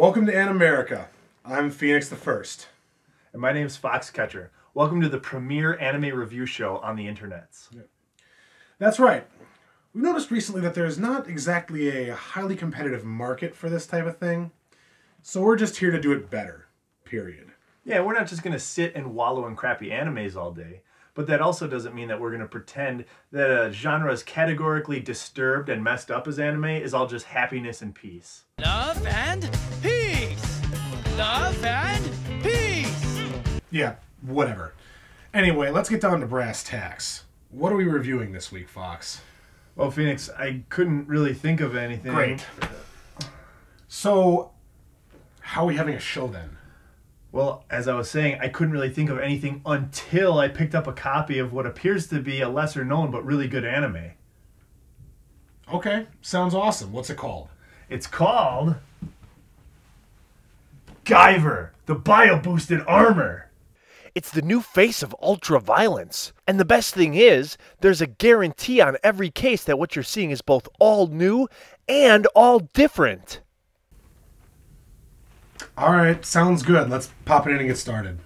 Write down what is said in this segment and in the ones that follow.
Welcome to Animerica. I'm Phoenix the First. And my name's Foxcatcher. Welcome to the premier anime review show on the internets. Yeah. That's right. We've noticed recently that there's not exactly a highly competitive market for this type of thing, so we're just here to do it better, period. Yeah, we're not just going to sit and wallow in crappy animes all day, but that also doesn't mean that we're going to pretend that a genre as categorically disturbed and messed up as anime is all just happiness and peace. Love and peace! Love and peace! Yeah, whatever. Anyway, let's get down to brass tacks. What are we reviewing this week, Fox? Well, Phoenix, I couldn't really think of anything. Great. So, how are we having a show then? Well, as I was saying, I couldn't really think of anything until I picked up a copy of what appears to be a lesser known but really good anime. Okay, sounds awesome. What's it called? It's called Guyver, the Bioboosted Armor. It's the new face of ultra-violence. And the best thing is, there's a guarantee on every case that what you're seeing is both all new and all different. Alright, sounds good. Let's pop it in and get started.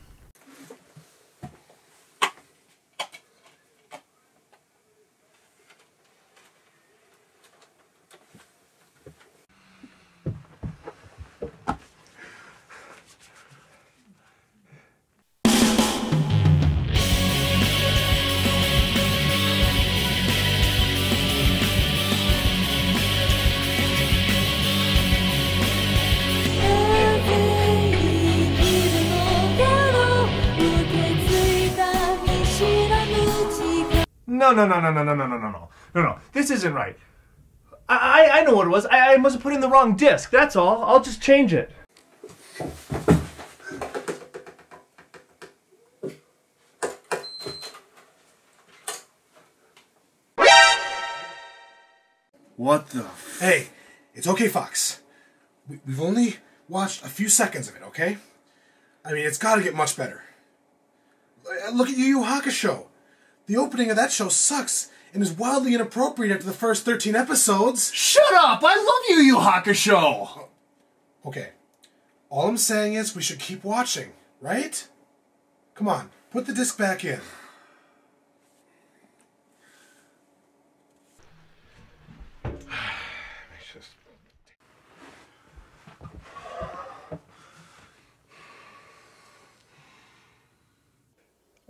No. This isn't right. I know what it was. I must have put in the wrong disc. That's all. I'll just change it. What the... Hey, it's okay, Fox. We've only watched a few seconds of it, okay? I mean, it's gotta get much better. Look at Yu Yu Hakusho. The opening of that show sucks and is wildly inappropriate after the first 13 episodes. Shut up! I love Yu Yu Hakusho! Okay. All I'm saying is we should keep watching, right? Come on, put the disc back in.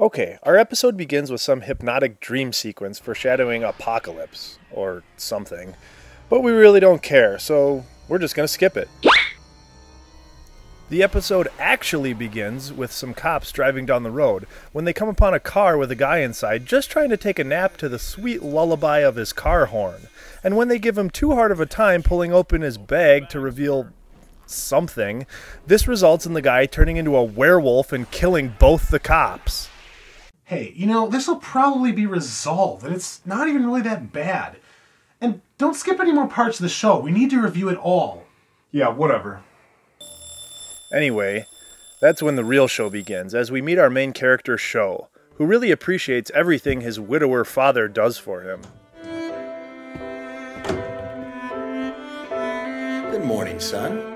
Okay, our episode begins with some hypnotic dream sequence foreshadowing apocalypse, or something. But we really don't care, so we're just gonna skip it. The episode actually begins with some cops driving down the road when they come upon a car with a guy inside just trying to take a nap to the sweet lullaby of his car horn. And when they give him too hard of a time pulling open his bag to reveal something, this results in the guy turning into a werewolf and killing both the cops. Hey, you know, this will probably be resolved, and it's not even really that bad. And don't skip any more parts of the show. We need to review it all. Yeah, whatever. Anyway, that's when the real show begins, as we meet our main character, Sho, who really appreciates everything his widower father does for him. Good morning, son.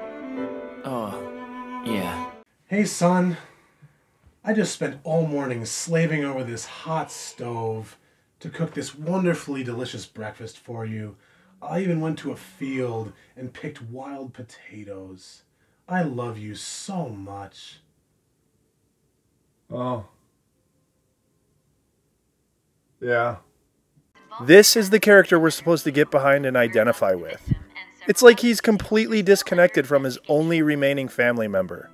Oh, yeah. Hey, son. I just spent all morning slaving over this hot stove to cook this wonderfully delicious breakfast for you. I even went to a field and picked wild potatoes. I love you so much. Oh. Yeah. This is the character we're supposed to get behind and identify with. It's like he's completely disconnected from his only remaining family member.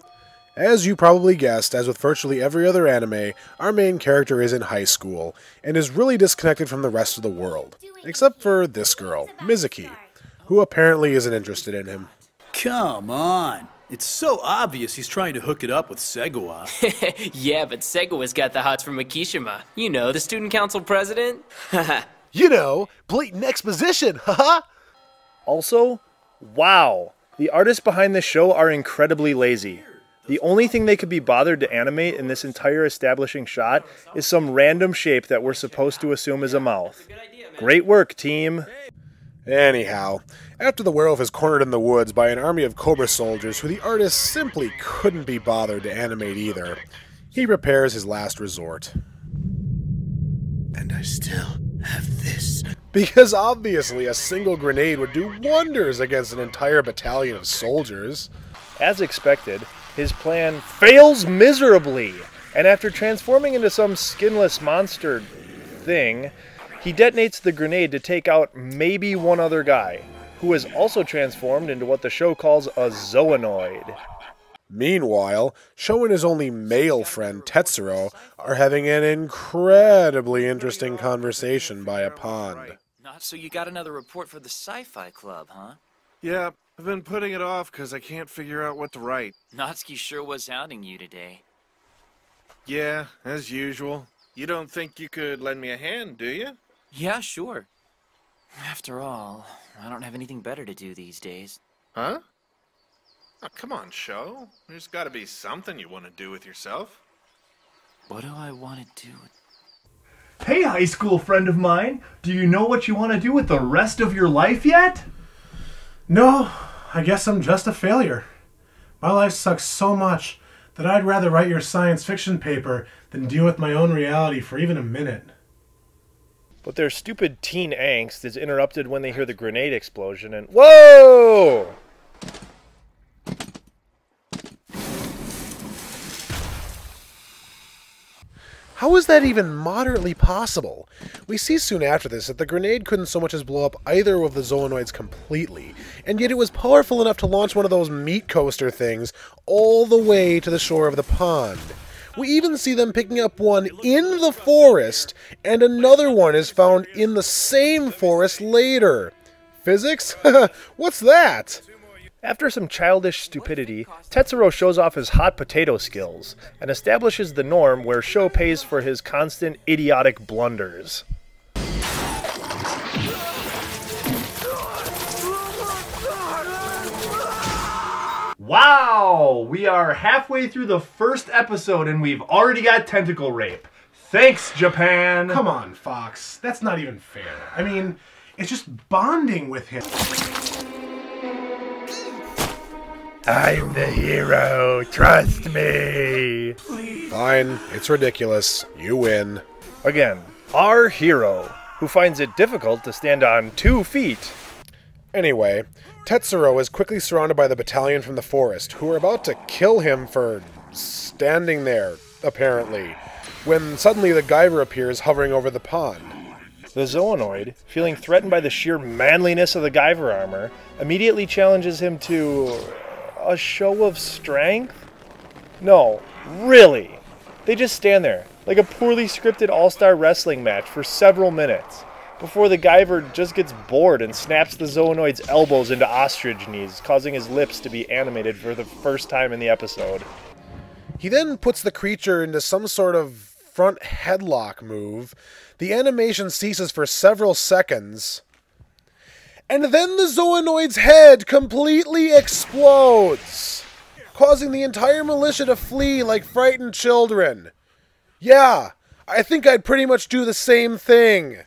As you probably guessed, as with virtually every other anime, our main character is in high school, and is really disconnected from the rest of the world. Except for this girl, Mizuki, who apparently isn't interested in him. Come on! It's so obvious he's trying to hook it up with Segawa. Yeah, but Segawa's got the hots from Makishima. You know, the student council president. You know, blatant exposition, haha! Also, wow, the artists behind this show are incredibly lazy. The only thing they could be bothered to animate in this entire establishing shot is some random shape that we're supposed to assume is a mouth. Great work, team. Anyhow, after the werewolf is cornered in the woods by an army of cobra soldiers who the artist simply couldn't be bothered to animate either, he prepares his last resort. And I still have this. Because obviously a single grenade would do wonders against an entire battalion of soldiers. As expected, his plan fails miserably, and after transforming into some skinless monster thing, he detonates the grenade to take out maybe one other guy, who is also transformed into what the show calls a zoonoid. Meanwhile, Sho and his only male friend, Tetsuro, are having an incredibly interesting conversation by a pond. So you got another report for the sci-fi club, huh? Yeah, I've been putting it off because I can't figure out what to write. Natsuki sure was hounding you today. Yeah, as usual. You don't think you could lend me a hand, do you? Yeah, sure. After all, I don't have anything better to do these days. Huh? Oh, come on, Sho. There's got to be something you want to do with yourself. What do I want to do? Hey, high school friend of mine, do you know what you want to do with the rest of your life yet? No, I guess I'm just a failure. My life sucks so much that I'd rather write your science fiction paper than deal with my own reality for even a minute. But their stupid teen angst is interrupted when they hear the grenade explosion and... Whoa! How is that even moderately possible? We see soon after this that the grenade couldn't so much as blow up either of the zoonoids completely, and yet it was powerful enough to launch one of those meat coaster things all the way to the shore of the pond. We even see them picking up one in the forest, and another one is found in the same forest later. Physics? What's that? After some childish stupidity, Tetsuro shows off his hot potato skills and establishes the norm where Sho pays for his constant idiotic blunders. Wow! We are halfway through the first episode and we've already got tentacle rape. Thanks, Japan! Come on, Fox. That's not even fair. I mean, it's just bonding with him. I'm the hero, trust me! Fine, it's ridiculous. You win. Again, our hero, who finds it difficult to stand on 2 feet. Anyway, Tetsuro is quickly surrounded by the battalion from the forest, who are about to kill him for standing there, apparently, when suddenly the Guyver appears hovering over the pond. The zoonoid, feeling threatened by the sheer manliness of the Guyver armor, immediately challenges him to... a show of strength? No, really. They just stand there, like a poorly scripted all-star wrestling match for several minutes, before the Guyver just gets bored and snaps the zoonoid's elbows into ostrich knees, causing his lips to be animated for the first time in the episode. He then puts the creature into some sort of front headlock move. The animation ceases for several seconds, and then the zoonoid's head completely explodes, causing the entire militia to flee like frightened children. Yeah, I think I'd pretty much do the same thing.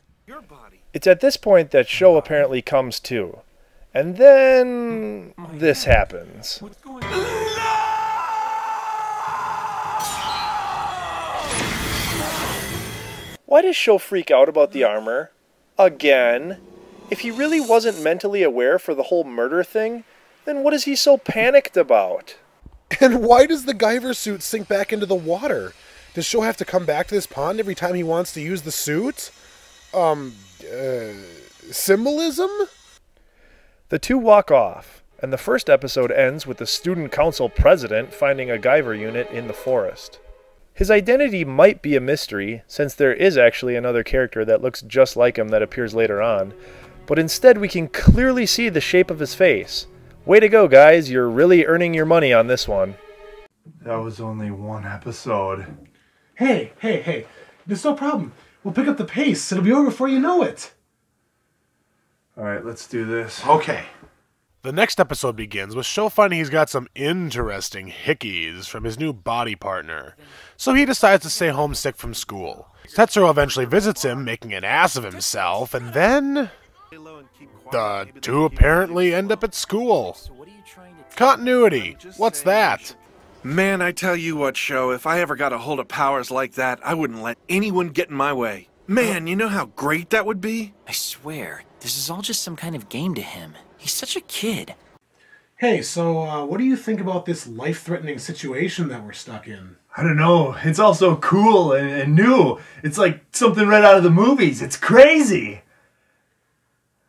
It's at this point that Sho apparently comes to. And then... this happens. Why does Sho freak out about the armor? Again? If he really wasn't mentally aware for the whole murder thing, then what is he so panicked about? And why does the Guyver suit sink back into the water? Does Sho have to come back to this pond every time he wants to use the suit? Symbolism? The two walk off, and the first episode ends with the student council president finding a Guyver unit in the forest. His identity might be a mystery, since there is actually another character that looks just like him that appears later on, but instead we can clearly see the shape of his face. Way to go, guys, you're really earning your money on this one. That was only 1 episode. Hey, there's no problem. We'll pick up the pace. It'll be over before you know it. Alright, let's do this. Okay. The next episode begins with Sho finding he's got some interesting hickeys from his new body partner, so he decides to stay homesick from school. Tetsuro eventually visits him, making an ass of himself, and then... The two apparently end up at school. Continuity. What's that? Man, I tell you what, Sho, if I ever got a hold of powers like that, I wouldn't let anyone get in my way. Man, you know how great that would be? I swear, this is all just some kind of game to him. He's such a kid. Hey, so what do you think about this life-threatening situation that we're stuck in? I don't know. It's all so cool and new. It's like something right out of the movies. It's crazy.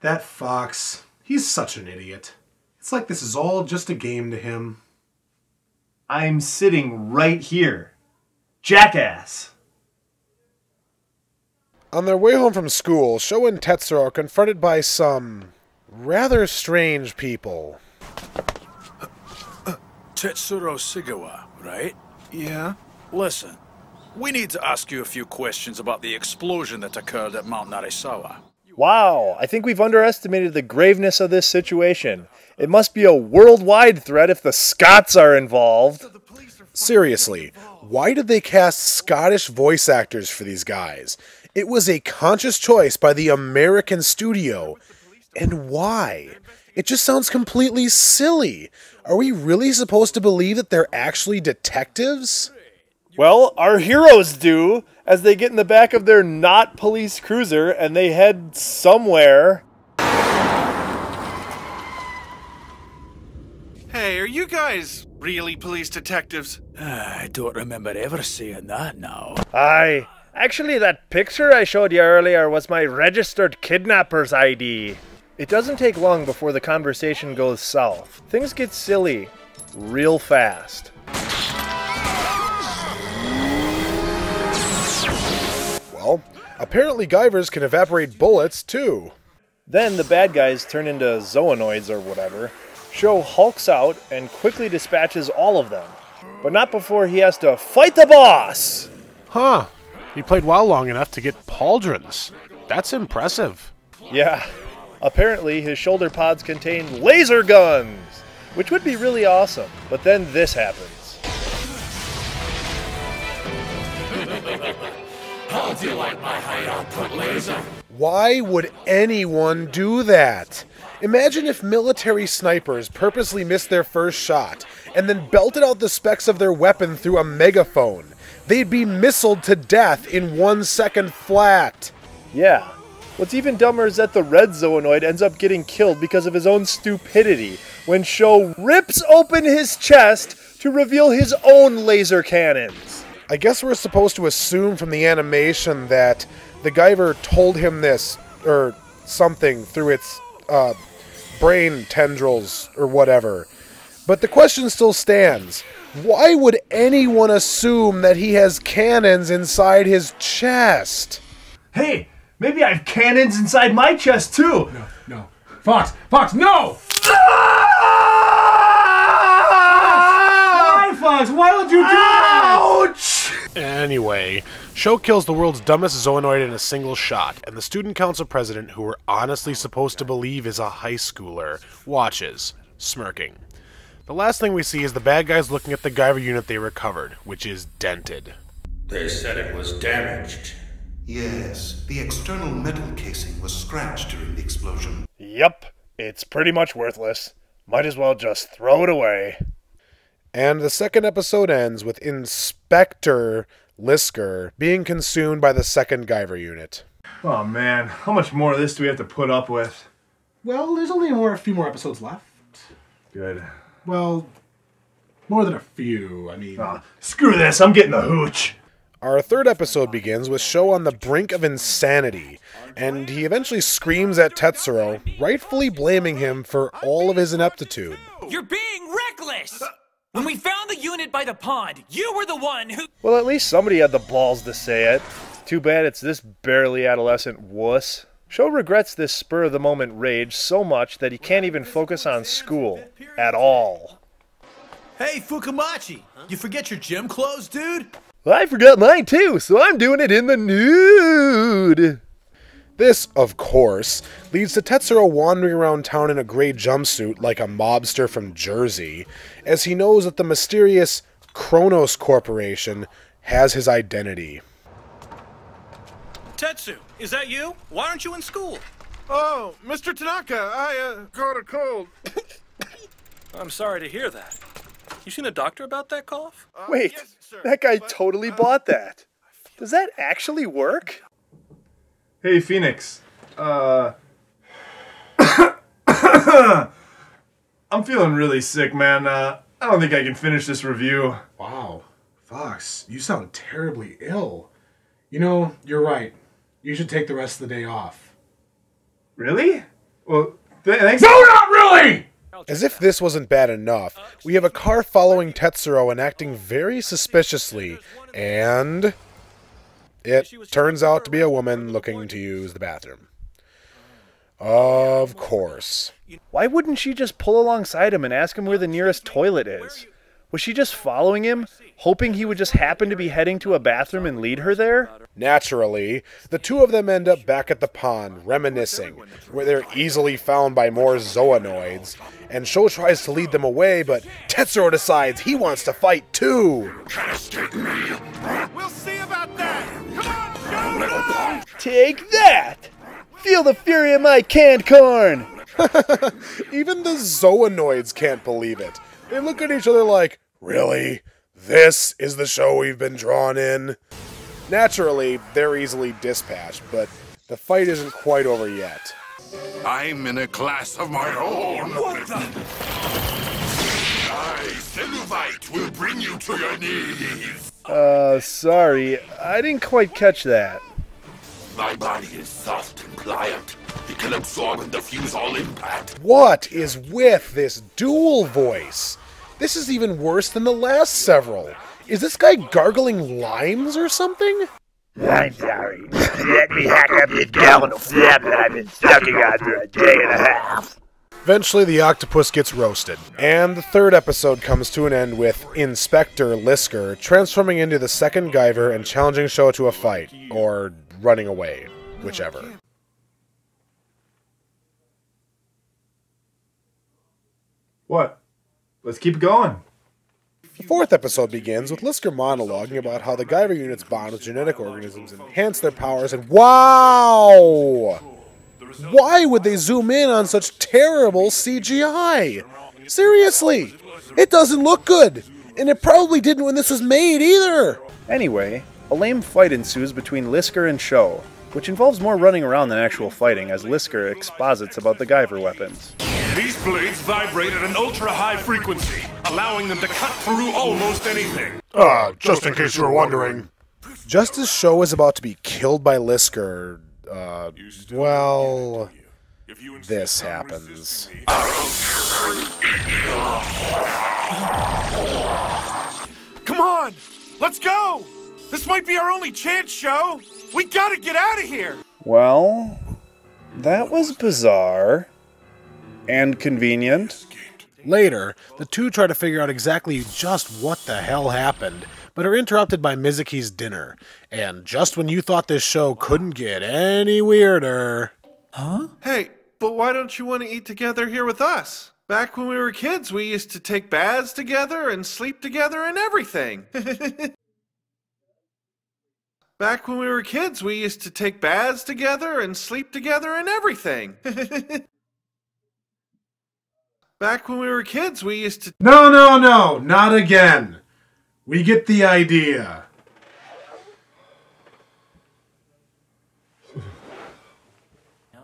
That Fox, he's such an idiot. It's like this is all just a game to him. I'm sitting right here. Jackass. On their way home from school, Sho and Tetsuro are confronted by some rather strange people. Tetsuro Sigawa, right? Yeah? Listen, we need to ask you a few questions about the explosion that occurred at Mount Narisawa. Wow, I think we've underestimated the graveness of this situation. It must be a worldwide threat if the Scots are involved. Seriously, why did they cast Scottish voice actors for these guys? It was a conscious choice by the American studio. And why? It just sounds completely silly. Are we really supposed to believe that they're actually detectives? Well, our heroes do, as they get in the back of their not police cruiser and they head somewhere. Hey, are you guys really police detectives? I don't remember ever saying that now. Aye. Actually, that picture I showed you earlier was my registered kidnapper's ID. It doesn't take long before the conversation goes south. Things get silly real fast. Well, apparently Guyvers can evaporate bullets, too. Then the bad guys turn into zoonoids or whatever. Sho hulks out and quickly dispatches all of them. But not before he has to fight the boss! Huh. He played WoW long enough to get pauldrons. That's impressive. Yeah. Apparently his shoulder pods contain laser guns, which would be really awesome. But then this happens. How do you like my high output laser? Why would anyone do that? Imagine if military snipers purposely missed their first shot and then belted out the specs of their weapon through a megaphone. They'd be missiled to death in 1 second flat. Yeah. What's even dumber is that the red zoonoid ends up getting killed because of his own stupidity when Sho rips open his chest to reveal his own laser cannons. I guess we're supposed to assume from the animation that the Guyver told him this, or something, through its brain tendrils or whatever. But the question still stands. Why would anyone assume that he has cannons inside his chest? Hey, maybe I have cannons inside my chest too. No. Fox, no! Why, Fox? Why would you do that? Ouch! Anyway, Sho kills the world's dumbest zoonoid in a single shot, and the student council president, who we're honestly supposed to believe is a high schooler, watches, smirking. The last thing we see is the bad guys looking at the Guyver unit they recovered, which is dented. They said it was damaged. Yes, the external metal casing was scratched during the explosion. Yep, it's pretty much worthless. Might as well just throw it away. And the second episode ends with Inspector Lisker being consumed by the second Guyver unit. Oh man, how much more of this do we have to put up with? Well, there's only a few more episodes left. Good. Well, more than a few, I mean... Screw this, I'm getting the hooch. Our third episode begins with Sho on the brink of insanity, and he eventually screams at Tetsuro, rightfully blaming him for all of his ineptitude. You're being reckless! When we found the unit by the pond, you were the one who... Well, at least somebody had the balls to say it. Too bad it's this barely adolescent wuss. Sho regrets this spur-of-the-moment rage so much that he can't even focus on school. At all. Hey, Fukumachi, you forget your gym clothes, dude? I forgot mine too, so I'm doing it in the nude. This, of course, leads to Tetsuro wandering around town in a gray jumpsuit like a mobster from Jersey, as he knows that the mysterious Kronos Corporation has his identity. Tetsu, is that you? Why aren't you in school? Oh, Mr. Tanaka, I caught a cold. I'm sorry to hear that. You seen a doctor about that cough? Wait, yes, sir, that guy totally bought that. Does that actually work? Hey, Phoenix. I'm feeling really sick, man. I don't think I can finish this review. Wow. Fox, you sound terribly ill. You know, you're right. You should take the rest of the day off. Really? Well, thanks. No, not really! As if this wasn't bad enough, we have a car following Tetsuro and acting very suspiciously, and it turns out to be a woman looking to use the bathroom. Of course. Why wouldn't she just pull alongside him and ask him where the nearest toilet is? Was she just following him, hoping he would just happen to be heading to a bathroom and lead her there? Naturally, the two of them end up back at the pond, reminiscing, where they're easily found by more zoonoids, and Sho tries to lead them away, but Tetsuro decides he wants to fight too! We'll see about that! Come on, Sho! Take that! Feel the fury of my canned corn! Even the zoonoids can't believe it. They look at each other like, really? This is the show we've been drawn in? Naturally, they're easily dispatched, but the fight isn't quite over yet. I'm in a class of my own. What the? Cellulite will bring you to your knees. Sorry, I didn't quite catch that. My body is soft and pliant. It can absorb and diffuse all impact. What is with this dual voice? This is even worse than the last several. Is this guy gargling limes or something? I'm sorry. Let me hack up this gallon of phlegm that I've been sucking on for a day and a half. Eventually, the octopus gets roasted, and the third episode comes to an end with Inspector Lisker transforming into the second Guyver and challenging Sho to a fight, or running away, whichever. What? Let's keep going. The fourth episode begins with Lisker monologuing about how the Guyver units bond with genetic organisms and enhance their powers, and wow! Why would they zoom in on such terrible CGI? Seriously, it doesn't look good, and it probably didn't when this was made either! Anyway, a lame fight ensues between Lisker and Sho, which involves more running around than actual fighting as Lisker exposits about the Guyver weapons. These blades vibrate at an ultra-high frequency, allowing them to cut through almost anything. Just in case you were wondering. Just as Sho is about to be killed by Lisker, well, this happens. Come on! Let's go! This might be our only chance, Sho! We gotta get out of here! Well, that was bizarre. And convenient. Later, the two try to figure out exactly just what the hell happened, but are interrupted by Mizuki's dinner. And just when you thought this show couldn't get any weirder... Huh? Hey, but why don't you want to eat together here with us? Back when we were kids, we used to take baths together and sleep together and everything. Back when we were kids, we used to take baths together and sleep together and everything. Back when we were kids, we used to... No, not again. We get the idea.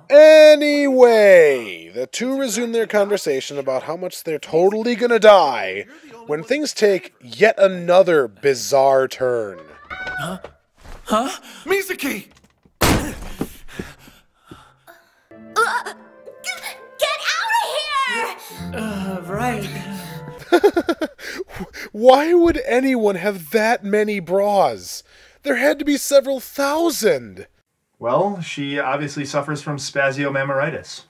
Anyway, the two resume their conversation about how much they're totally gonna die when things take yet another bizarre turn. Huh? Mizuki! Right. Why would anyone have that many bras? There had to be several thousand. Well, she obviously suffers from spasiomamoritis.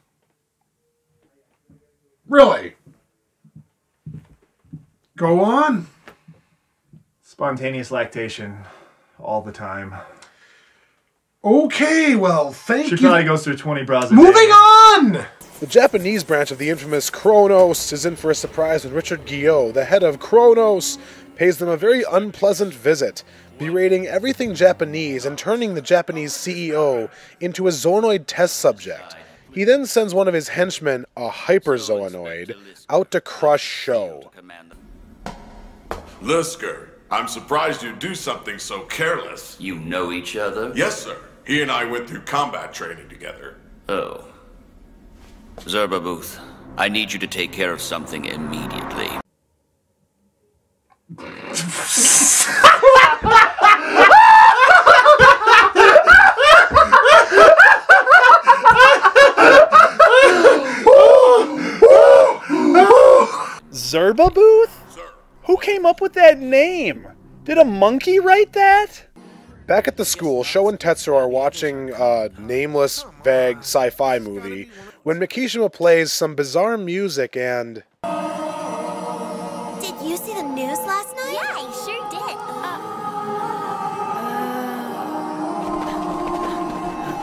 Really? Go on. Spontaneous lactation. All the time. Okay, well, thank you. She probably goes through 20 bras a day. Moving on! The Japanese branch of the infamous Kronos is in for a surprise when Richard Guillot, the head of Kronos, pays them a very unpleasant visit, berating everything Japanese and turning the Japanese CEO into a zoonoid test subject. He then sends one of his henchmen, a hyperzoonoid, out to crush Sho. Lisker, I'm surprised you'd do something so careless. You know each other? Yes, sir. He and I went through combat training together. Oh. Zerbabuth, I need you to take care of something immediately. Zerbabuth? Who came up with that name? Did a monkey write that? Back at the school, Sho and Tetsuro are watching a nameless, vague sci-fi movie when Mikishima plays some bizarre music and... Did you see the news last night? Yeah, I sure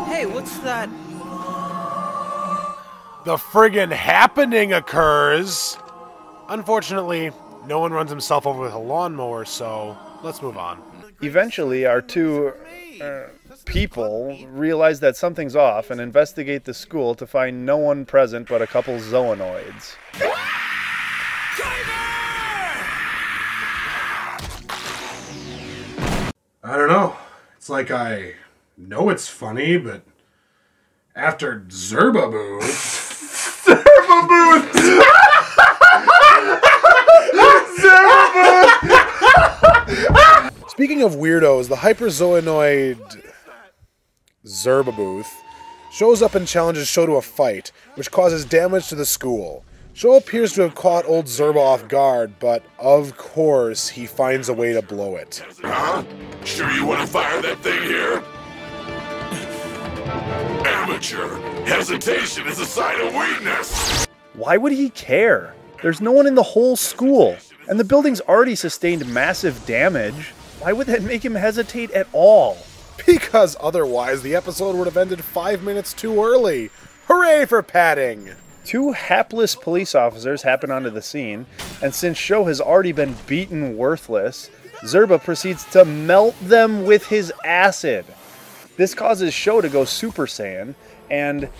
did. Hey, what's that? The friggin' happening occurs! Unfortunately, no one runs himself over with a lawnmower, so let's move on. Eventually, our two people realize that something's off and investigate the school to find no one present but a couple zoonoids. I don't know. It's like I know it's funny, but after Zerbabuth... Zerbabuth! Speaking of weirdos, the hyperzoonoid Zerbabuth shows up and challenges Sho to a fight, which causes damage to the school. Sho appears to have caught old Zerba off guard, but of course he finds a way to blow it. Huh? Sure you want to fire that thing here? Amateur! Hesitation is a sign of weakness! Why would he care? There's no one in the whole school, and the building's already sustained massive damage. Why would that make him hesitate at all? Because otherwise the episode would have ended 5 minutes too early. Hooray for padding! Two hapless police officers happen onto the scene, and since Sho has already been beaten worthless, Zerba proceeds to melt them with his acid. This causes Sho to go Super Saiyan and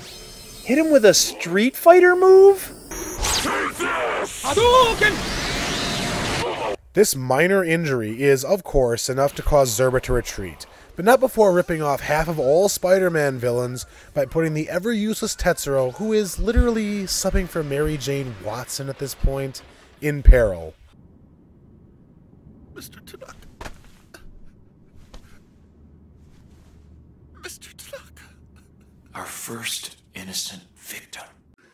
hit him with a Street Fighter move? This minor injury is, of course, enough to cause Zerba to retreat, but not before ripping off half of all Spider-Man villains by putting the ever-useless Tetsuro, who is literally subbing for Mary Jane Watson at this point, in peril. Mr. Tanaka. Mr. Tanaka. Our first innocent victim.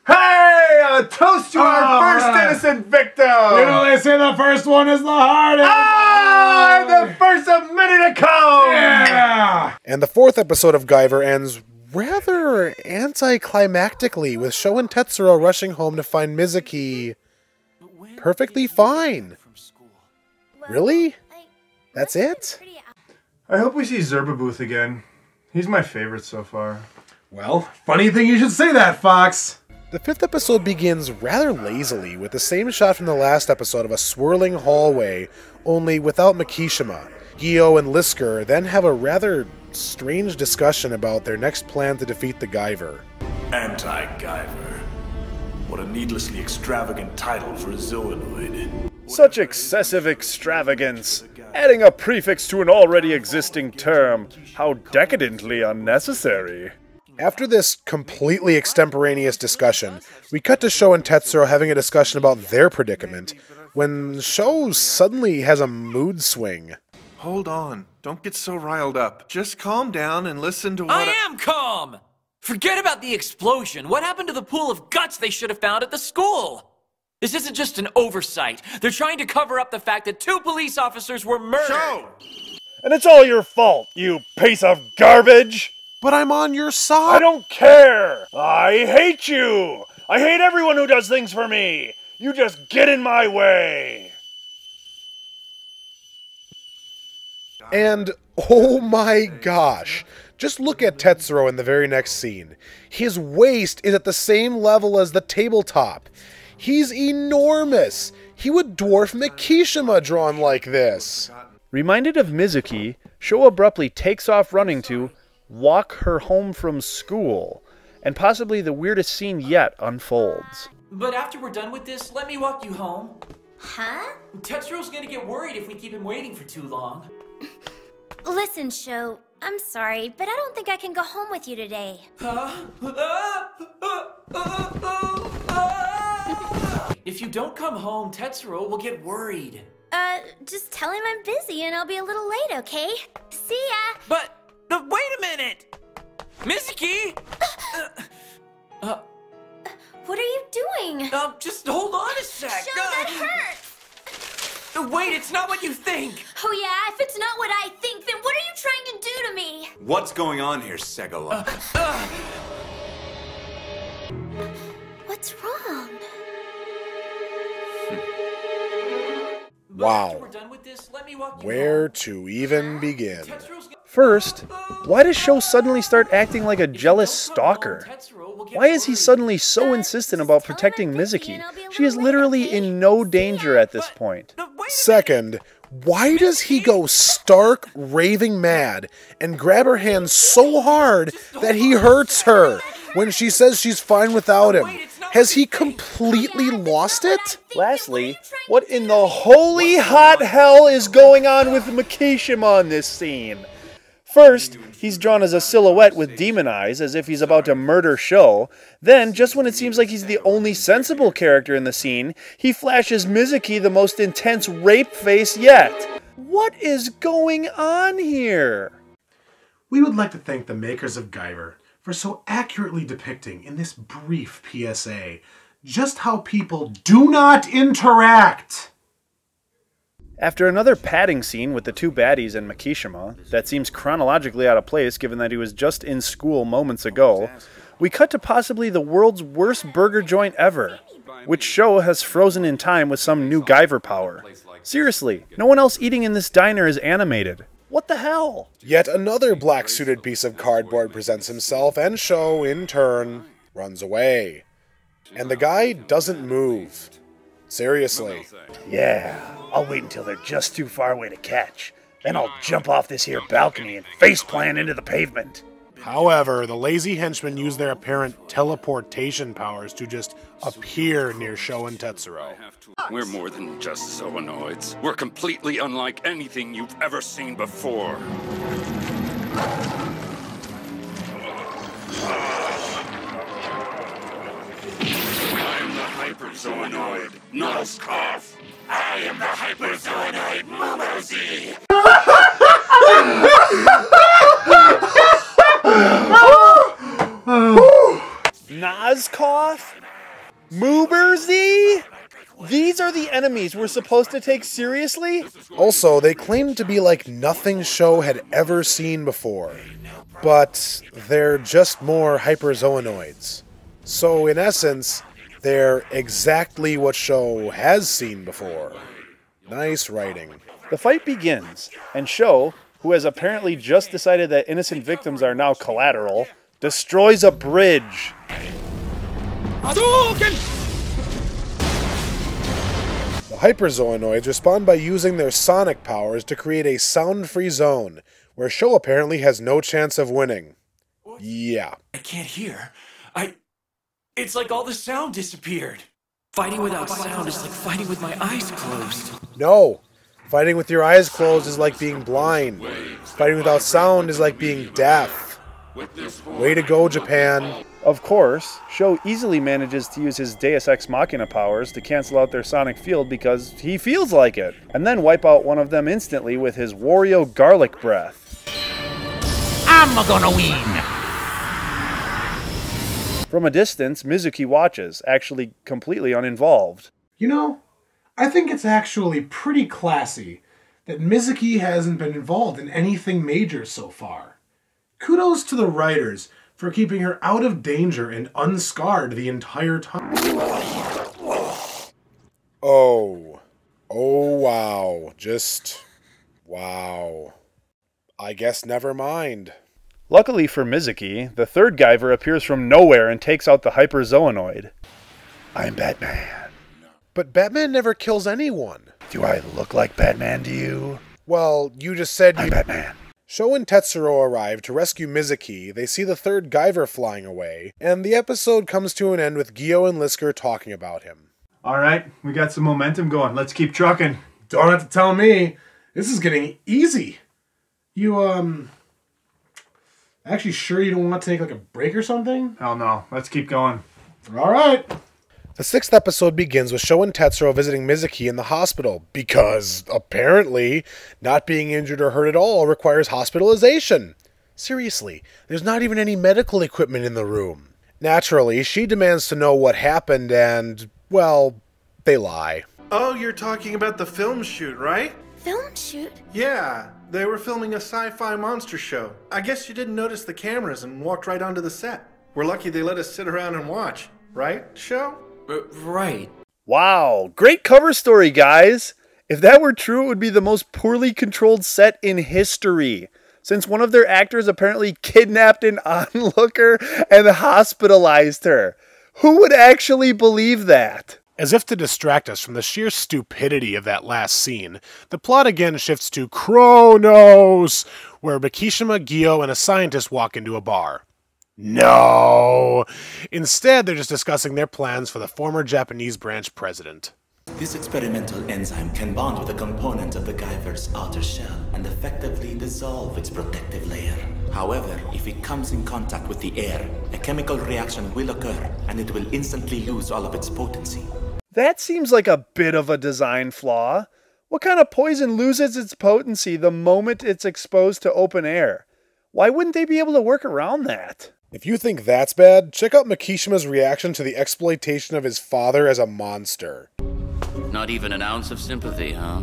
Hey! A toast to our first innocent victim! You know they say the first one is the hardest! Ah! The first of many to come! Yeah! And the fourth episode of Guyver ends rather anticlimactically, with Sho and Tetsuro rushing home to find Mizuki perfectly fine. Really? That's it? I hope we see Zerbabuth again. He's my favorite so far. Well, funny thing you should say that, Fox. The fifth episode begins rather lazily with the same shot from the last episode of a swirling hallway, only without Mikishima. Gyo and Lisker then have a rather strange discussion about their next plan to defeat the Guyver. Anti-Guyver. What a needlessly extravagant title for a zoonoid. Such excessive extravagance! Adding a prefix to an already existing term. How decadently unnecessary. After this completely extemporaneous discussion, we cut to Sho and Tetsuro having a discussion about their predicament, when Sho suddenly has a mood swing. Hold on. Don't get so riled up. Just calm down and listen to what I am calm! Forget about the explosion. What happened to the pool of guts they should have found at the school? This isn't just an oversight. They're trying to cover up the fact that 2 police officers were murdered. Sho! And it's all your fault, you piece of garbage! But I'm on your side! I don't care! I hate you! I hate everyone who does things for me! You just get in my way! And, oh my gosh, just look at Tetsuro in the very next scene. His waist is at the same level as the tabletop. He's enormous! He would dwarf Mikishima drawn like this. Reminded of Mizuki, Sho abruptly takes off running to walk her home from school, and possibly the weirdest scene yet unfolds. But after we're done with this, let me walk you home. Huh? Tetsuro's gonna get worried if we keep him waiting for too long. Listen, Sho, I'm sorry, but I don't think I can go home with you today. If you don't come home, Tetsuro will get worried. Just tell him I'm busy and I'll be a little late, okay? See ya! But wait a minute! Mizuki! What are you doing? Just hold on a sec. Sho, that hurts! Wait, it's not what you think! Oh yeah, if it's not what I think, then what are you trying to do to me? What's going on here, Segala? What's wrong? Wow. Where to even begin? First, why does Sho suddenly start acting like a jealous stalker? Why is he suddenly so insistent about protecting Mizuki? She is literally in no danger at this point. Second, why does he go stark raving mad and grab her hand so hard that he hurts her when she says she's fine without him? Has he completely lost it? Lastly, what in the holy hot hell is going on with Mikishima in this scene? First, he's drawn as a silhouette with demon eyes, as if he's about to murder Sho. Then, just when it seems like he's the only sensible character in the scene, he flashes Mizuki the most intense rape face yet. What is going on here? We would like to thank the makers of Guyver for so accurately depicting in this brief PSA just how people do not interact. After another padding scene with the two baddies and Mikishima, that seems chronologically out of place given that he was just in school moments ago, we cut to possibly the world's worst burger joint ever, which Sho has frozen in time with some new Guyver power. Seriously, no one else eating in this diner is animated. What the hell? Yet another black-suited piece of cardboard presents himself, and Sho, in turn, runs away. And the guy doesn't move. Seriously. Yeah, I'll wait until they're just too far away to catch. Then I'll jump off this here balcony and faceplant into the pavement. However, the lazy henchmen use their apparent teleportation powers to just appear near Sho and Tetsuro. We're more than just zoonoids. We're completely unlike anything you've ever seen before. I'm the hyperzoonoid, Nullscough. I am the hyperzoonoid, Mumozy. Nozcough? Mooberzy? These are the enemies we're supposed to take seriously? Also, they claim to be like nothing Sho had ever seen before. But they're just more hyperzoonoids. So, in essence, they're exactly what Sho has seen before. Nice writing. The fight begins, and Sho, who has apparently just decided that innocent victims are now collateral, destroys a bridge. The hyperzoonoids respond by using their sonic powers to create a sound-free zone, where Sho apparently has no chance of winning. Yeah. I can't hear. It's like all the sound disappeared. Fighting without sound is like fighting with my eyes closed. No. Fighting with your eyes closed is like being blind. Fighting without sound is like being deaf. Way to go, Japan. Of course, Sho easily manages to use his Deus Ex Machina powers to cancel out their sonic field because he feels like it, and then wipe out one of them instantly with his Wario garlic breath. I'm gonna win! From a distance, Mizuki watches, actually completely uninvolved. You know, I think it's actually pretty classy that Mizuki hasn't been involved in anything major so far. Kudos to the writers for keeping her out of danger and unscarred the entire time. Oh. Oh, wow. Just... wow. I guess never mind. Luckily for Mizuki, the third Guyver appears from nowhere and takes out the hyperzoonoid. I'm Batman. But Batman never kills anyone. Do I look like Batman to you? Well, you just said I'm Batman. Sho and Tetsuro arrive to rescue Mizuki, they see the third Guyver flying away, and the episode comes to an end with Gyo and Lisker talking about him. Alright, we got some momentum going. Let's keep trucking. Don't have to tell me. This is getting easy. You, actually sure you don't want to take like a break or something? Hell no. Let's keep going. Alright. The 6th episode begins with Sho and Tetsuro visiting Mizuki in the hospital, because, apparently, not being injured or hurt at all requires hospitalization. Seriously, there's not even any medical equipment in the room. Naturally, she demands to know what happened and, well, they lie. Oh, you're talking about the film shoot, right? Film shoot? Yeah, they were filming a sci-fi monster show. I guess you didn't notice the cameras and walked right onto the set. We're lucky they let us sit around and watch. Right, Sho? Right. Wow, great cover story, guys. If that were true, it would be the most poorly controlled set in history, since one of their actors apparently kidnapped an onlooker and hospitalized her. Who would actually believe that? As if to distract us from the sheer stupidity of that last scene, the plot again shifts to Kronos, where Mikishima, Gyo, and a scientist walk into a bar. No! Instead, they're just discussing their plans for the former Japanese branch president. This experimental enzyme can bond with a component of the Guyver's outer shell and effectively dissolve its protective layer. However, if it comes in contact with the air, a chemical reaction will occur and it will instantly lose all of its potency. That seems like a bit of a design flaw. What kind of poison loses its potency the moment it's exposed to open air? Why wouldn't they be able to work around that? If you think that's bad, check out Mikishima's reaction to the exploitation of his father as a monster. Not even an ounce of sympathy, huh?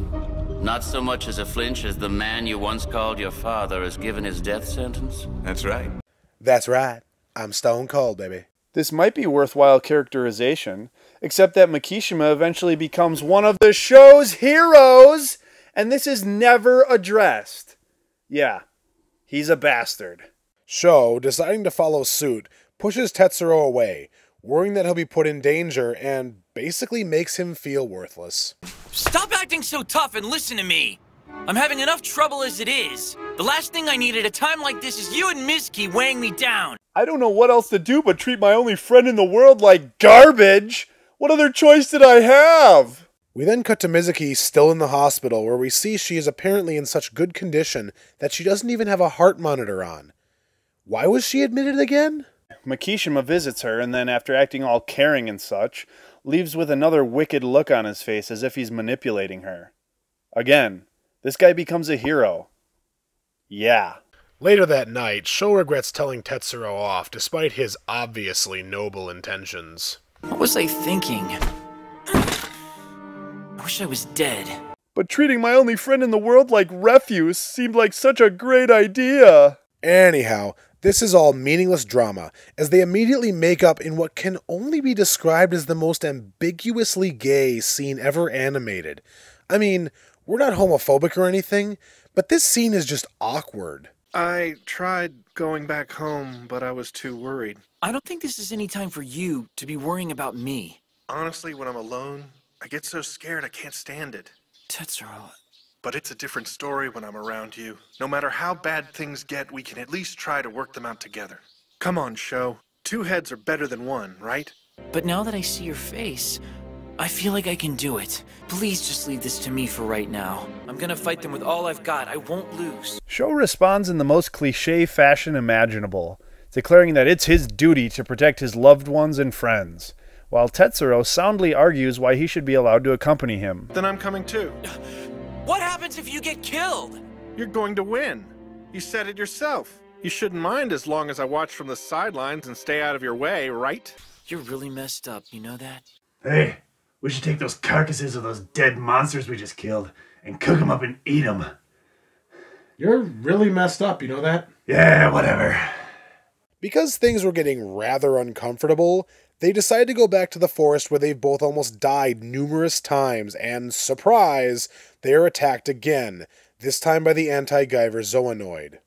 Not so much as a flinch as the man you once called your father has given his death sentence? That's right. That's right. I'm stone cold, baby. This might be worthwhile characterization, except that Mikishima eventually becomes one of the show's heroes, and this is never addressed. Yeah, he's a bastard. Sho, deciding to follow suit, pushes Tetsuro away, worrying that he'll be put in danger, and basically makes him feel worthless. Stop acting so tough and listen to me! I'm having enough trouble as it is. The last thing I need at a time like this is you and Mizuki weighing me down. I don't know what else to do but treat my only friend in the world like garbage. What other choice did I have? We then cut to Mizuki still in the hospital, where we see she is apparently in such good condition that she doesn't even have a heart monitor on. Why was she admitted again? Mikishima visits her, and then after acting all caring and such, leaves with another wicked look on his face as if he's manipulating her. Again, this guy becomes a hero. Yeah. Later that night, Sho regrets telling Tetsuro off, despite his obviously noble intentions. What was I thinking? I wish I was dead. But treating my only friend in the world like refuse seemed like such a great idea. Anyhow, this is all meaningless drama, as they immediately make up in what can only be described as the most ambiguously gay scene ever animated. I mean, we're not homophobic or anything, but this scene is just awkward. I tried going back home, but I was too worried. I don't think this is any time for you to be worrying about me. Honestly, when I'm alone, I get so scared I can't stand it. Tetsuro. But it's a different story when I'm around you. No matter how bad things get, we can at least try to work them out together. Come on, Sho. 2 heads are better than 1, right? But now that I see your face, I feel like I can do it. Please just leave this to me for right now. I'm gonna fight them with all I've got. I won't lose. Sho responds in the most cliché fashion imaginable, declaring that it's his duty to protect his loved ones and friends, while Tetsuro soundly argues why he should be allowed to accompany him. Then I'm coming too. What happens if you get killed? You're going to win. You said it yourself. You shouldn't mind as long as I watch from the sidelines and stay out of your way, right? You're really messed up, you know that? Hey, we should take those carcasses of those dead monsters we just killed and cook them up and eat them. You're really messed up, you know that? Yeah, whatever. Because things were getting rather uncomfortable, they decide to go back to the forest where they've both almost died numerous times, and surprise, they are attacked again, this time by the anti-Guyver Zoanoid.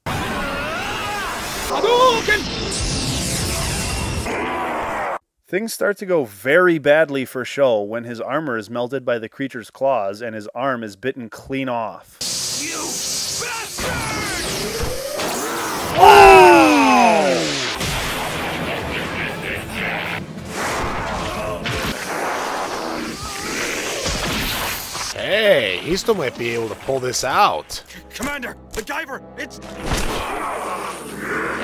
Things start to go very badly for Sho when his armor is melted by the creature's claws and his arm is bitten clean off. You bastard! Hey, he still might be able to pull this out. Commander, the Guyver, it's...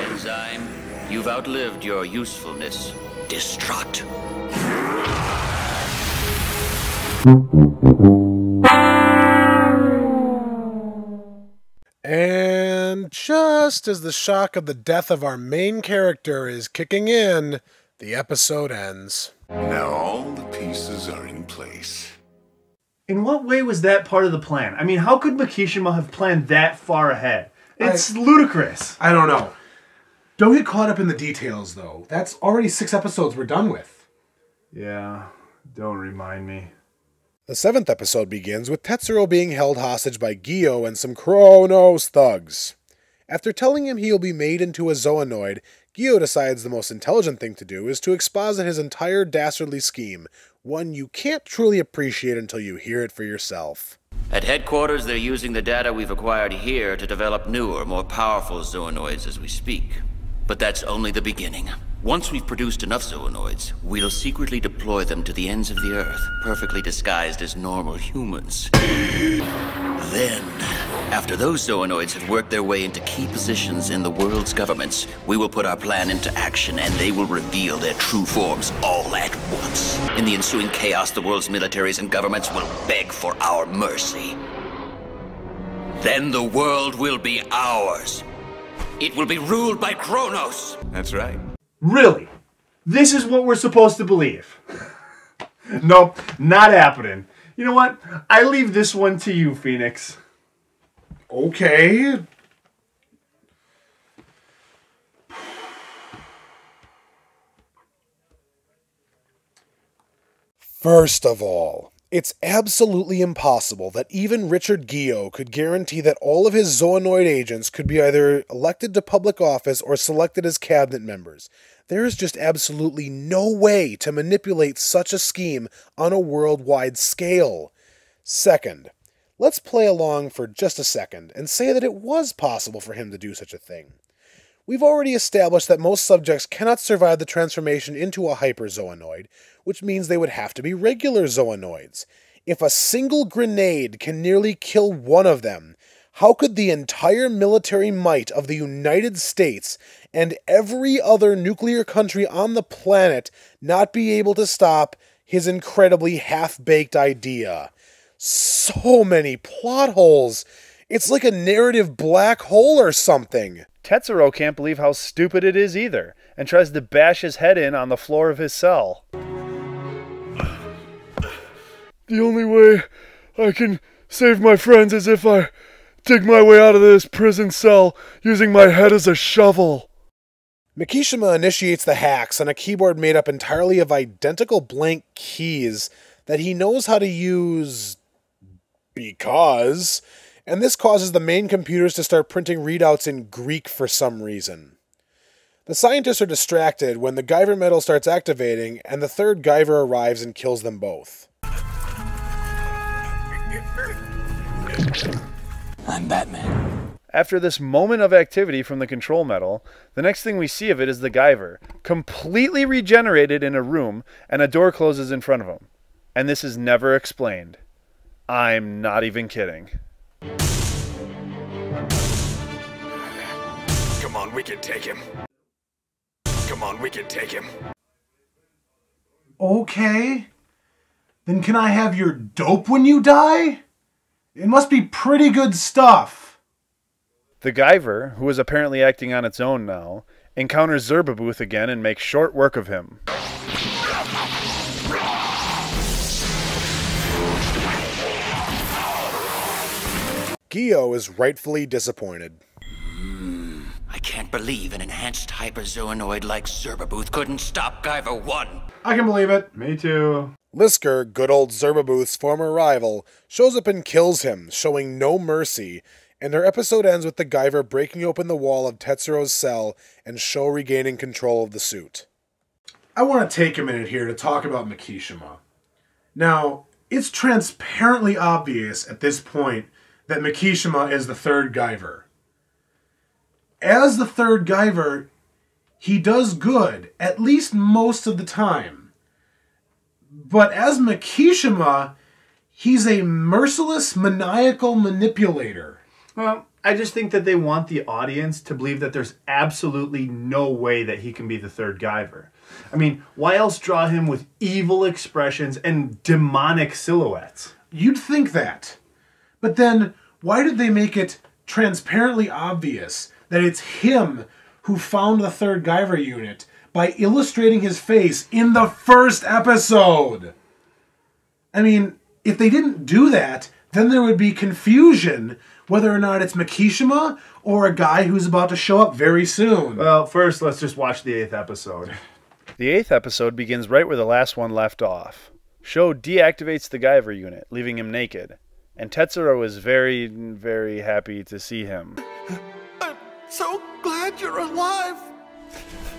Enzyme, you've outlived your usefulness. Destruct. And just as the shock of the death of our main character is kicking in, the episode ends. Now all the pieces are in place. In what way was that part of the plan? I mean, how could Makishima have planned that far ahead? It's ludicrous. I don't know. Don't get caught up in the details, though. That's already 6 episodes we're done with. Yeah, don't remind me. The 7th episode begins with Tetsuro being held hostage by Gyo and some Kronos thugs. After telling him he'll be made into a zoonoid, Gyo decides the most intelligent thing to do is to exposit his entire dastardly scheme, one you can't truly appreciate until you hear it for yourself. At headquarters, they're using the data we've acquired here to develop newer, more powerful zoonoids as we speak. But that's only the beginning. Once we've produced enough zoonoids, we'll secretly deploy them to the ends of the Earth, perfectly disguised as normal humans. Then, after those zoonoids have worked their way into key positions in the world's governments, we will put our plan into action and they will reveal their true forms all at once. In the ensuing chaos, the world's militaries and governments will beg for our mercy. Then the world will be ours. It will be ruled by Kronos. That's right. Really? This is what we're supposed to believe? Nope, not happening. You know what? I leave this one to you, Phoenix. Okay. First of all, it's absolutely impossible that even Richard Gyo could guarantee that all of his zoonoid agents could be either elected to public office or selected as cabinet members. There is just absolutely no way to manipulate such a scheme on a worldwide scale. Second, let's play along for just a second and say that it was possible for him to do such a thing. We've already established that most subjects cannot survive the transformation into a hyperzoonoid, which means they would have to be regular zoonoids. If a single grenade can nearly kill one of them, how could the entire military might of the United States and every other nuclear country on the planet not be able to stop his incredibly half-baked idea? So many plot holes. It's like a narrative black hole or something. Tetsuro can't believe how stupid it is either, and tries to bash his head in on the floor of his cell. The only way I can save my friends is if I dig my way out of this prison cell using my head as a shovel. Makishima initiates the hacks on a keyboard made up entirely of identical blank keys that he knows how to use because, and this causes the main computers to start printing readouts in Greek for some reason. The scientists are distracted when the Guyver metal starts activating, and the third Guyver arrives and kills them both. I'm Batman. After this moment of activity from the control metal, the next thing we see of it is the Guyver, completely regenerated in a room, and a door closes in front of him. And this is never explained. I'm not even kidding. Come on, we can take him. Come on, we can take him. Okay. Then can I have your dope when you die? It must be pretty good stuff. The Guyver, who is apparently acting on its own now, encounters Zerbabuth again and makes short work of him. Gyo is rightfully disappointed. I can't believe an enhanced hyperzoonoid like Zerbabuth couldn't stop Guyver 1. I can believe it. Me too. Lisker, good old Zerbabuth's former rival, shows up and kills him, showing no mercy, and our episode ends with the Guyver breaking open the wall of Tetsuro's cell and Sho regaining control of the suit. I want to take a minute here to talk about Makishima. Now, it's transparently obvious at this point that Makishima is the third Guyver. as the third Guyver, he does good, at least most of the time. But as Mikishima, he's a merciless, maniacal manipulator. Well, I just think that they want the audience to believe that there's absolutely no way that he can be the third Guyver. I mean, why else draw him with evil expressions and demonic silhouettes? You'd think that. But then, why did they make it transparently obvious that it's him who found the third Guyver unit by illustrating his face in the first episode? I mean, if they didn't do that, then there would be confusion whether or not it's Mikishima or a guy who's about to show up very soon. Well, first, let's just watch the 8th episode. The 8th episode begins right where the last one left off. Sho deactivates the Guyver unit, leaving him naked. And Tetsuro is very, very happy to see him. I'm so glad you're alive.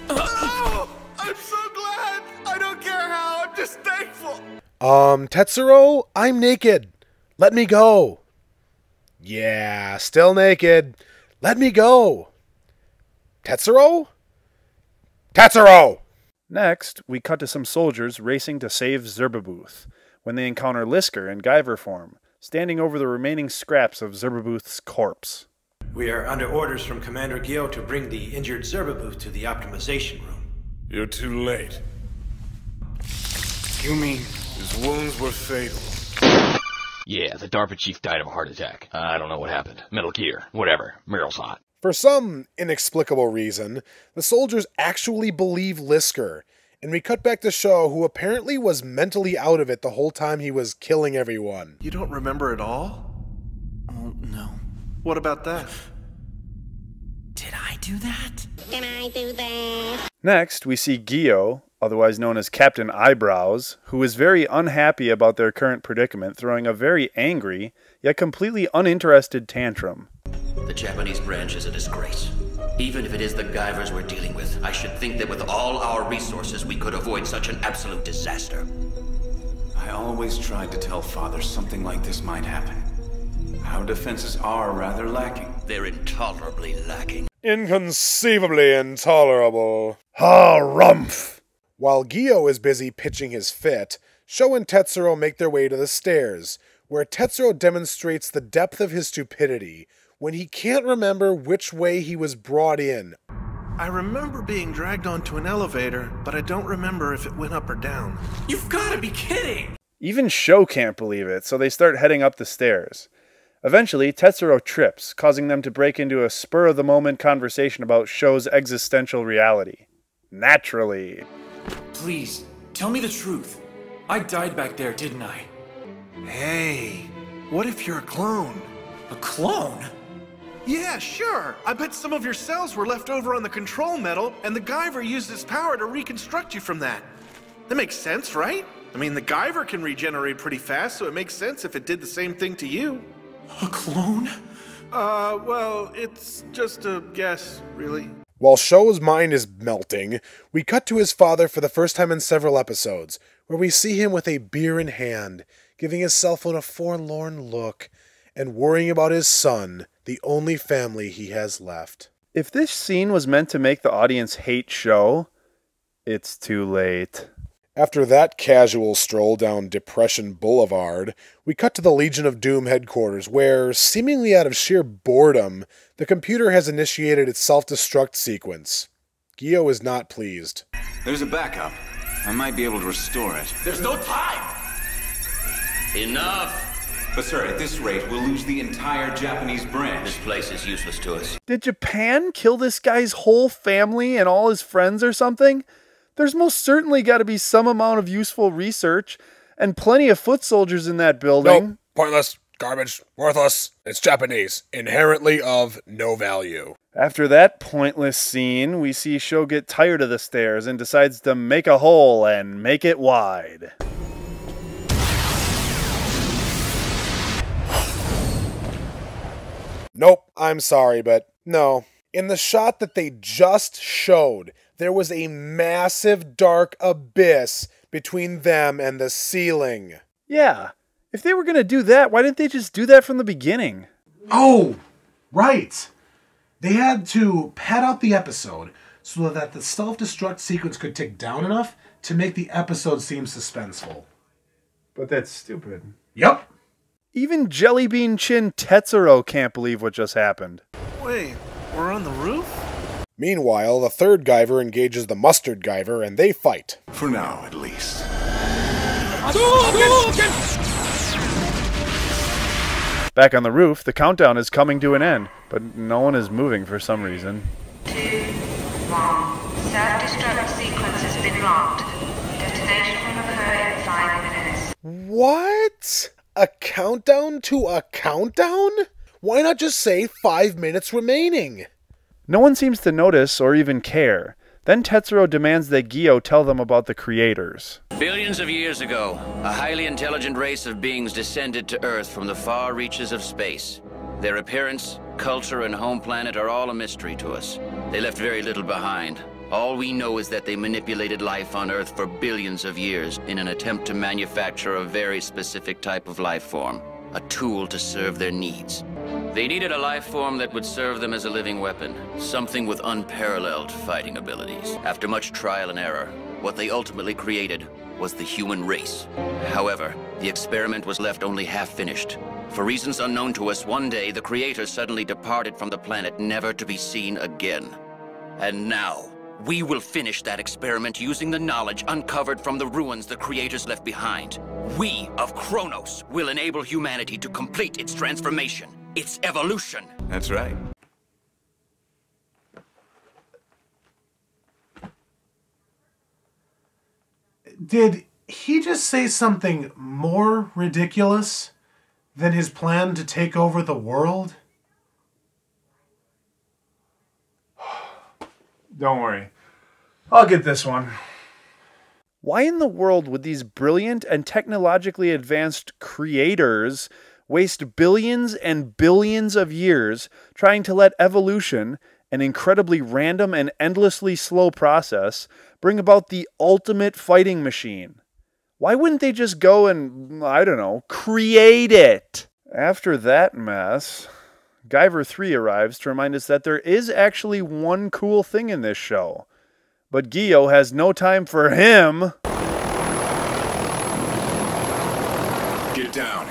Oh, I'm so glad. I don't care how. I'm just thankful. Tetsuro, I'm naked. Let me go. Yeah, still naked. Let me go. Tetsuro? Tetsuro! Next, we cut to some soldiers racing to save Zerbabuth, when they encounter Lisker in Guyver form, standing over the remaining scraps of Zerbabuth's corpse. We are under orders from Commander Gyo to bring the injured Zerbabuth to the optimization room. You're too late. You mean his wounds were fatal? Yeah, the DARPA chief died of a heart attack. I don't know what happened. Metal Gear. Whatever. Meryl's hot. For some inexplicable reason, the soldiers actually believe Lisker, and we cut back to Sho, who apparently was mentally out of it the whole time he was killing everyone. You don't remember it all? Oh, no. What about that? Did I do that? Can I do that? Next, we see Gyo, otherwise known as Captain Eyebrows, who is very unhappy about their current predicament, throwing a very angry, yet completely uninterested tantrum. The Japanese branch is a disgrace. Even if it is the Guyvers we're dealing with, I should think that with all our resources we could avoid such an absolute disaster. I always tried to tell Father something like this might happen. Our defenses are rather lacking. They're intolerably lacking. Inconceivably intolerable. Harumph! While Gyo is busy pitching his fit, Sho and Tetsuro make their way to the stairs, where Tetsuro demonstrates the depth of his stupidity when he can't remember which way he was brought in. I remember being dragged onto an elevator, but I don't remember if it went up or down. You've got to be kidding! Even Sho can't believe it, so they start heading up the stairs. Eventually, Tetsuro trips, causing them to break into a spur-of-the-moment conversation about Sho's existential reality. Naturally. Please, tell me the truth. I died back there, didn't I? Hey, what if you're a clone? A clone? Yeah, sure. I bet some of your cells were left over on the control metal, and the Guyver used its power to reconstruct you from that. That makes sense, right? I mean, the Guyver can regenerate pretty fast, so it makes sense if it did the same thing to you. A clone? Well, it's just a guess, really. While Sho's mind is melting, we cut to his father for the first time in several episodes, where we see him with a beer in hand, giving his cell phone a forlorn look, and worrying about his son, the only family he has left. If this scene was meant to make the audience hate Sho, it's too late. After that casual stroll down Depression Boulevard, we cut to the Legion of Doom headquarters, where, seemingly out of sheer boredom, the computer has initiated its self-destruct sequence. Gyo is not pleased. There's a backup. I might be able to restore it. There's no time! Enough! But sir, at this rate, we'll lose the entire Japanese branch. This place is useless to us. Did Japan kill this guy's whole family and all his friends or something? There's most certainly got to be some amount of useful research, and plenty of foot soldiers in that building. Nope. Pointless. Garbage. Worthless. It's Japanese. Inherently of no value. After that pointless scene, we see Sho get tired of the stairs and decides to make a hole and make it wide. Nope, I'm sorry, but no. In the shot that they just showed, there was a massive dark abyss between them and the ceiling. Yeah, if they were going to do that, why didn't they just do that from the beginning? Oh, right. They had to pad out the episode so that the self-destruct sequence could tick down enough to make the episode seem suspenseful. But that's stupid. Yep. Even Jellybean Chin Tetsuro can't believe what just happened. Wait, we're on the roof? Meanwhile, the third Guyver engages the Mustard Guyver and they fight. For now, at least. Back on the roof, the countdown is coming to an end, but no one is moving for some reason. 2, 1. Self-destruct sequence has been locked. Detonation will occur in 5 minutes. What? A countdown to a countdown? Why not just say 5 minutes remaining? No one seems to notice or even care. Then Tetsuro demands that Gyo tell them about the creators. Billions of years ago, a highly intelligent race of beings descended to Earth from the far reaches of space. Their appearance, culture, and home planet are all a mystery to us. They left very little behind. All we know is that they manipulated life on Earth for billions of years in an attempt to manufacture a very specific type of life form, a tool to serve their needs. They needed a life form that would serve them as a living weapon, something with unparalleled fighting abilities. After much trial and error, what they ultimately created was the human race. However, the experiment was left only half finished. For reasons unknown to us, one day the creators suddenly departed from the planet, never to be seen again. And now, we will finish that experiment using the knowledge uncovered from the ruins the creators left behind. We of Kronos will enable humanity to complete its transformation, its evolution. That's right. Did he just say something more ridiculous than his plan to take over the world? Don't worry. I'll get this one. Why in the world would these brilliant and technologically advanced creators waste billions and billions of years trying to let evolution, an incredibly random and endlessly slow process, bring about the ultimate fighting machine? Why wouldn't they just go and, I don't know, create it? After that mess, Guyver 3 arrives to remind us that there is actually one cool thing in this show. But Gyo has no time for him. Get down.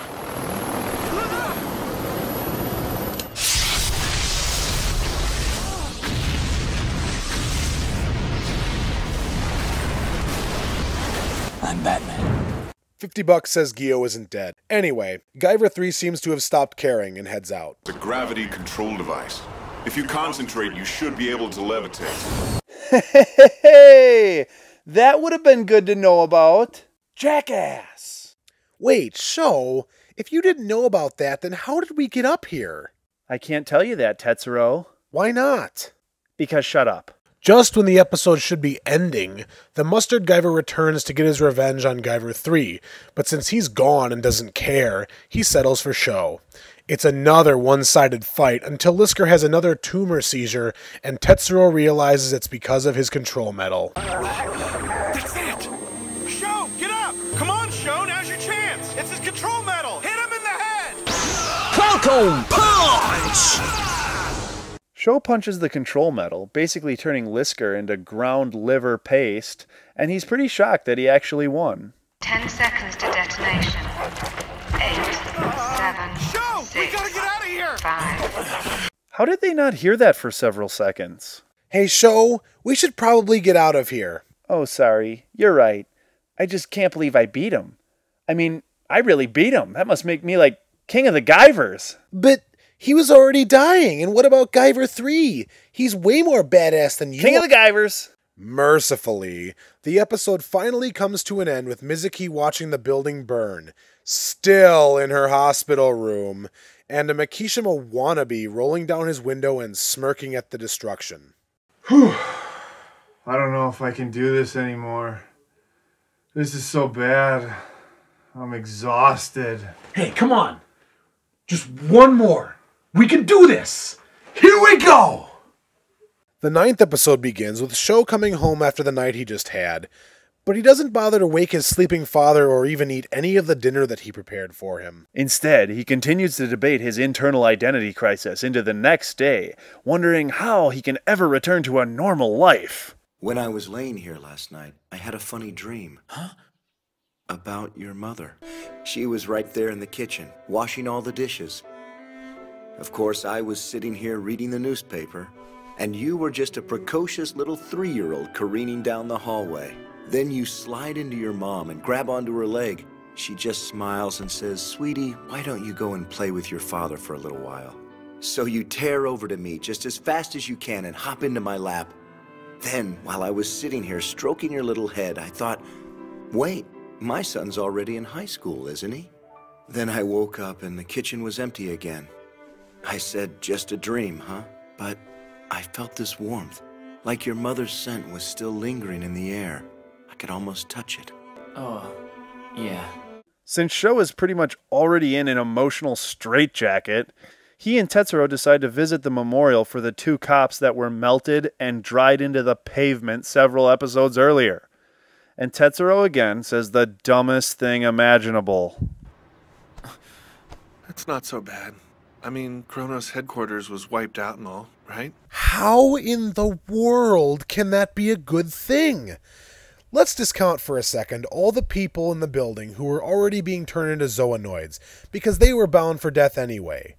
I'm Batman. $50 says Gyo isn't dead. Anyway, Guyver 3 seems to have stopped caring and heads out. The gravity control device. If you concentrate, you should be able to levitate. Hey, that would have been good to know about. Jackass! Wait, Sho, if you didn't know about that, then how did we get up here? I can't tell you that, Tetsuro. Why not? Because shut up. Just when the episode should be ending, the Mustard Guyver returns to get his revenge on Guyver 3, but since he's gone and doesn't care, he settles for Sho. It's another one-sided fight until Lisker has another tumor seizure and Tetsuro realizes it's because of his control metal. That's it! Sho, get up! Come on, Sho, now's your chance! It's his control metal! Hit him in the head! Falcon Punch! Sho punches the control metal, basically turning Lisker into ground liver paste, and he's pretty shocked that he actually won. 10 seconds to detonation. 8, 7, Sho, 6, we gotta get out of here! 5. How did they not hear that for several seconds? Hey, Sho, we should probably get out of here. Oh, sorry. You're right. I just can't believe I beat him. I mean, I really beat him. That must make me like king of the Guyvers. But he was already dying, and what about Guyver 3? He's way more badass than you. King of the Guyvers! Mercifully, the episode finally comes to an end with Mizuki watching the building burn, still in her hospital room, and a Makishima wannabe rolling down his window and smirking at the destruction. Whew. I don't know if I can do this anymore. This is so bad. I'm exhausted. Hey, come on. Just one more. We can do this! Here we go! The 9th episode begins with Sho coming home after the night he just had, But he doesn't bother to wake his sleeping father or even eat any of the dinner that he prepared for him. Instead, he continues to debate his internal identity crisis into the next day, wondering how he can ever return to a normal life. When I was laying here last night, I had a funny dream. Huh? About your mother. She was right there in the kitchen, washing all the dishes. Of course, I was sitting here reading the newspaper, and you were just a precocious little 3-year-old careening down the hallway. Then you slide into your mom and grab onto her leg. She just smiles and says, "Sweetie, why don't you go and play with your father for a little while?" So you tear over to me just as fast as you can and hop into my lap. Then, while I was sitting here stroking your little head, I thought, wait, my son's already in high school, isn't he? Then I woke up and the kitchen was empty again. I said, just a dream, huh? But I felt this warmth, like your mother's scent was still lingering in the air. I could almost touch it. Oh, yeah. Since Sho is pretty much already in an emotional straitjacket, he and Tetsuro decide to visit the memorial for the 2 cops that were melted and dried into the pavement several episodes earlier. And Tetsuro again says the dumbest thing imaginable. That's not so bad. I mean, Kronos headquarters was wiped out and all, right? How in the world can that be a good thing? Let's discount for a second all the people in the building who were already being turned into zoonoids, because they were bound for death anyway.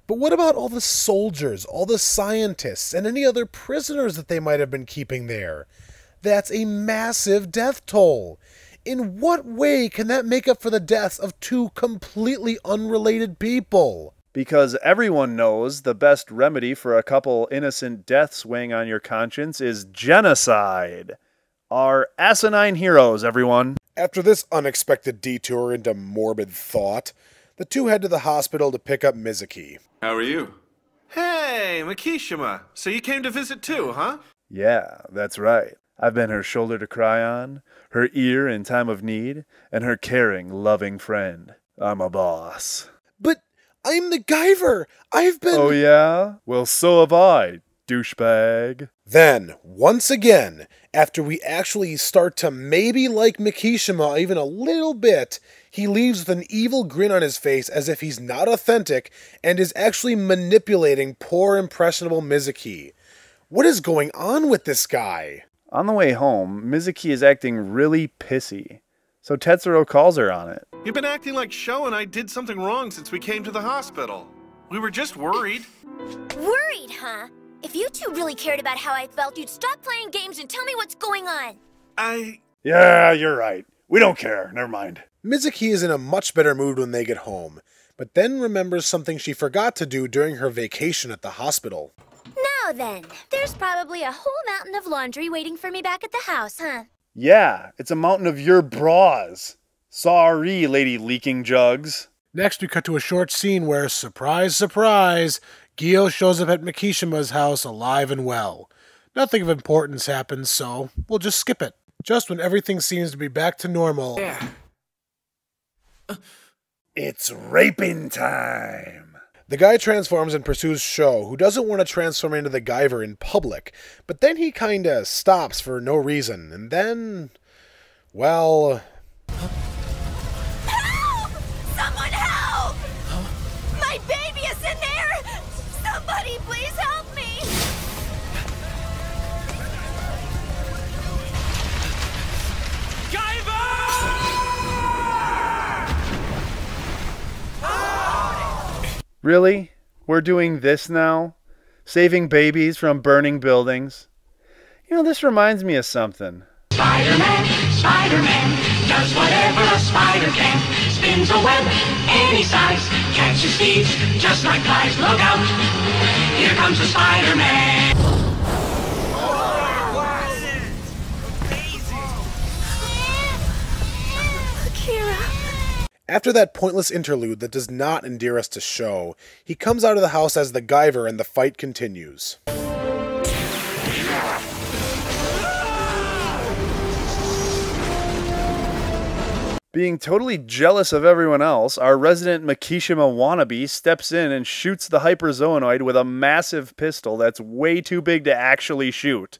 But what about all the soldiers, all the scientists, and any other prisoners that they might have been keeping there? That's a massive death toll. In what way can that make up for the deaths of 2 completely unrelated people? Because everyone knows the best remedy for a couple innocent deaths weighing on your conscience is genocide. Our asinine heroes, everyone. After this unexpected detour into morbid thought, the 2 head to the hospital to pick up Mizuki. How are you? Hey, Makishima. So you came to visit too, huh? Yeah, that's right. I've been her shoulder to cry on, her ear in time of need, and her caring, loving friend. I'm a boss. But I'm the Guyver. I've been... Oh yeah? Well, so have I, douchebag. Then, once again, after we actually start to maybe like Makishima even a little bit, he leaves with an evil grin on his face as if he's not authentic and is actually manipulating poor impressionable Mizuki. What is going on with this guy? On the way home, Mizuki is acting really pissy, so Tetsuro calls her on it. You've been acting like Sho and I did something wrong since we came to the hospital. We were just worried. Worried, huh? If you 2 really cared about how I felt, you'd stop playing games and tell me what's going on. Yeah, you're right. We don't care. Never mind. Mizuki is in a much better mood when they get home, but then remembers something she forgot to do during her vacation at the hospital. Now then, there's probably a whole mountain of laundry waiting for me back at the house, huh? Yeah, it's a mountain of your bras. Sorry, Lady Leaking Jugs. Next, we cut to a short scene where, surprise, surprise, Gyo shows up at Makishima's house alive and well. Nothing of importance happens, so we'll just skip it. Just when everything seems to be back to normal. Yeah. It's raping time. The guy transforms and pursues Sho, who doesn't want to transform into the Guyver in public, but then he kinda stops for no reason, and then... well... Help! Someone help! My baby is in there! Somebody please help me! Really? We're doing this now? Saving babies from burning buildings? You know, this reminds me of something. Spider-Man, Spider-Man, does whatever a spider can. Spins a web any size, catches thieves just like flies. Look out, here comes the Spider-Man. Kira. After that pointless interlude that does not endear us to Sho, he comes out of the house as the Guyver and the fight continues. Being totally jealous of everyone else, our resident Makishima wannabe steps in and shoots the hyperzoonoid with a massive pistol that's way too big to actually shoot,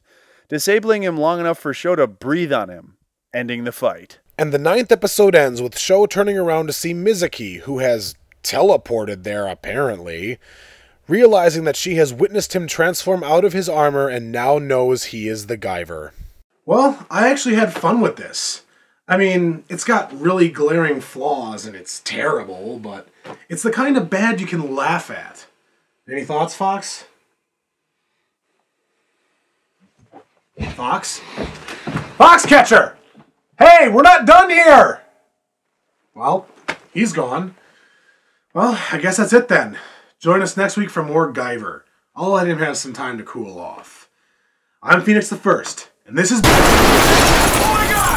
disabling him long enough for Sho to breathe on him. ending the fight. And the 9th episode ends with Sho turning around to see Mizuki, who has teleported there apparently, realizing that she has witnessed him transform out of his armor and now knows he is the Guyver. Well, I actually had fun with this. I mean, it's got really glaring flaws and it's terrible, but it's the kind of bad you can laugh at. Any thoughts, Fox? Fox? Foxcatcher! Hey, we're not done here! Well, he's gone. Well, I guess that's it then. Join us next week for more Guyver. I'll let him have some time to cool off. I'm Phoenix the First, and this is... Oh my God!